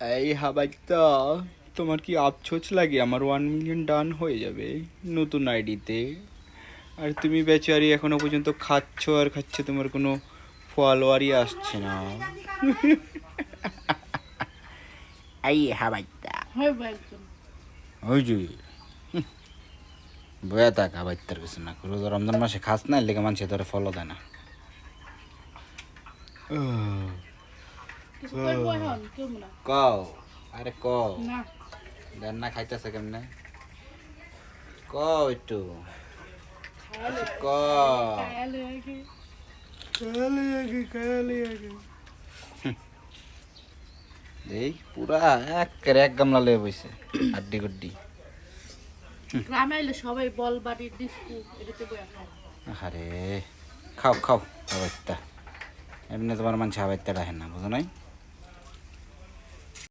এই হাবাইতা, তোমার কি আফসোস লাগে আমার 1 মিলিয়ন ডান হয়ে যাবে নতুন আইডিতে? আর তুমি বেচারি এখনো পর্যন্ত খাচ্ছ আর খাচ্ছ, তোমার কোনো ফলোয়ারই আসছে না। এই হাবাইতা, ওই যে বয়া থাক হাবাইতার কিছু না, রোজা রমজান মাসে খাস না, লেগে মানুষে তোরে ফলো দেয় না। কও, আরে কও, দেন না খাইতেছে কেমনে, কও একটু এই পুরা এক গামলা লয়ে বইছে আড্ডি গুড্ডি। গ্রামে আইলে সবাই বল বাড়ির ডিস্কু এটাতে বয়া খায়। আরে খাও খাও হাবাইতা, এমনি তোমার মানুষ হাবাইতা রাখে না, বুঝো নাই?